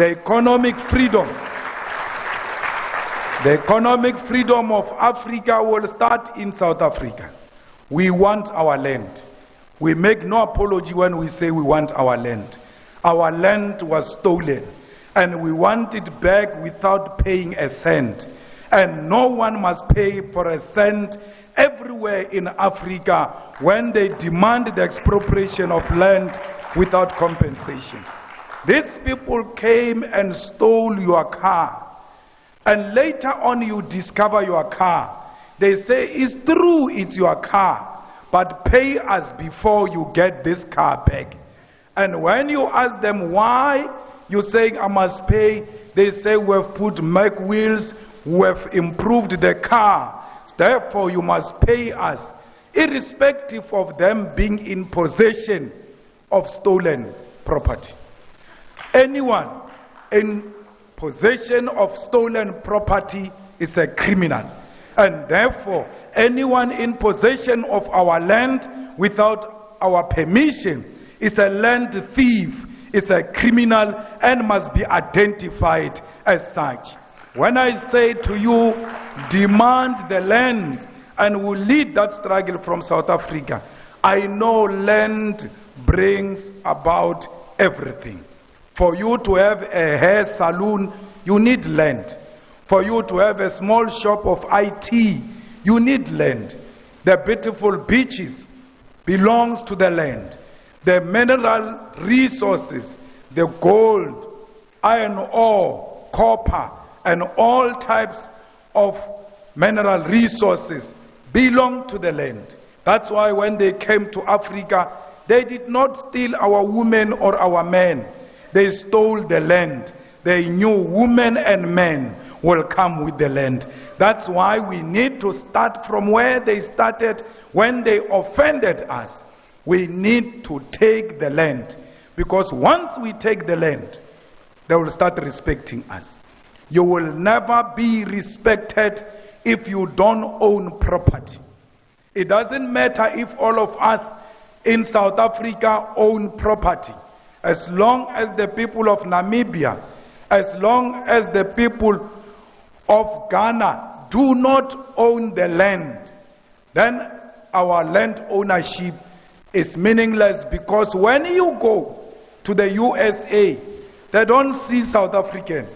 The economic freedom of Africa will start in South Africa. We want our land. We make no apology when we say we want our land. Our land was stolen, and we want it back without paying a cent. And no one must pay for a cent everywhere in Africa when they demand the expropriation of land without compensation. These people came and stole your car, and later on you discover your car. They say, it's true, it's your car, but pay us before you get this car back. And when you ask them why, you say, I must pay. They say, we have put Mac wheels, we have improved the car, therefore you must pay us, irrespective of them being in possession of stolen property. Anyone in possession of stolen property is a criminal, and therefore anyone in possession of our land without our permission is a land thief, is a criminal, and must be identified as such. When I say to you, demand the land, and will lead that struggle from South Africa, I know land brings about everything. For you to have a hair salon, you need land. For you to have a small shop of IT, you need land. The beautiful beaches belongs to the land. The mineral resources, the gold, iron ore, copper, and all types of mineral resources belong to the land. That's why when they came to Africa, they did not steal our women or our men. They stole the land. They knew women and men will come with the land. That's why we need to start from where they started when they offended us. We need to take the land, because once we take the land, they will start respecting us. You will never be respected if you don't own property. It doesn't matter if all of us in South Africa own property. As long as the people of Namibia, as long as the people of Ghana do not own the land, then our land ownership is meaningless, because when you go to the USA, they don't see South African,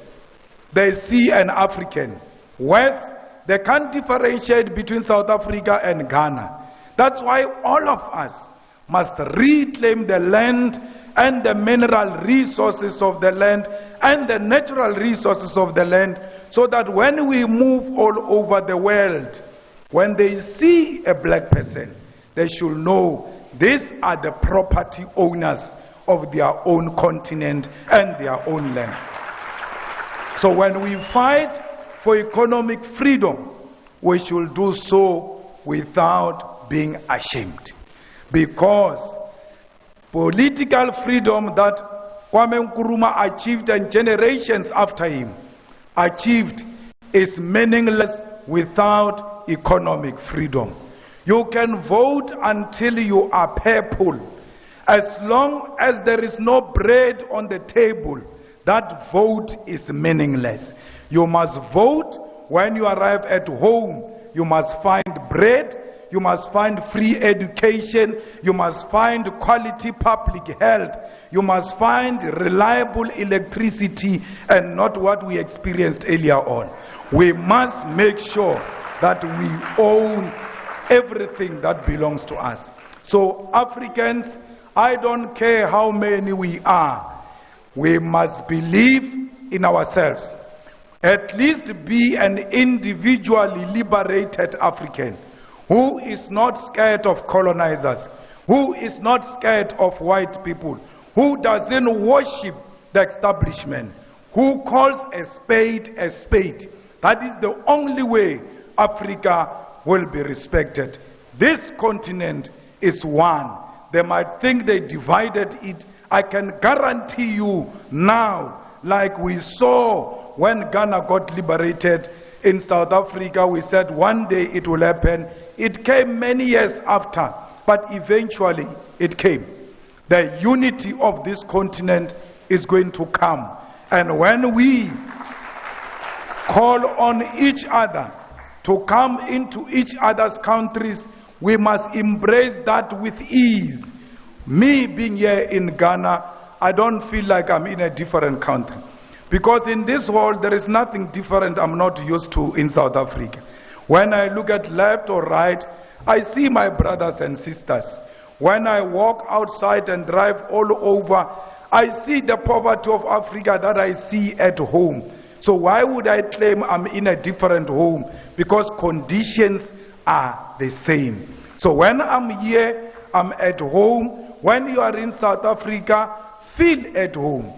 they see an African. West, they can't differentiate between South Africa and Ghana. That's why all of us must reclaim the land and the mineral resources of the land and the natural resources of the land, so that when we move all over the world, when they see a black person, they should know these are the property owners of their own continent and their own land. So when we fight for economic freedom, we should do so without being ashamed. Because political freedom that Kwame Nkrumah achieved and generations after him achieved is meaningless without economic freedom. You can vote until you are purple. As long as there is no bread on the table, that vote is meaningless. You must vote when you arrive at home. You must find bread. You must find free education. You must find quality public health. You must find reliable electricity, and not what we experienced earlier on. We must make sure that we own everything that belongs to us. So Africans, I don't care how many we are, we must believe in ourselves. At least be an individually liberated African who is not scared of colonizers, who is not scared of white people, who doesn't worship the establishment, who calls a spade a spade. That is the only way Africa will be respected. This continent is one. They might think they divided it. I can guarantee you now, like we saw when Ghana got liberated in South Africa, we said one day it will happen. It came many years after, but eventually it came. The unity of this continent is going to come. And when we call on each other to come into each other's countries, we must embrace that with ease. Me being here in Ghana, I don't feel like I'm in a different country. Because in this world, there is nothing different I'm not used to in South Africa. When I look at left or right, I see my brothers and sisters. When I walk outside and drive all over, I see the poverty of Africa that I see at home. So why would I claim I'm in a different home? Because conditions are the same. So when I'm here, I'm at home. When you are in South Africa, feel at home.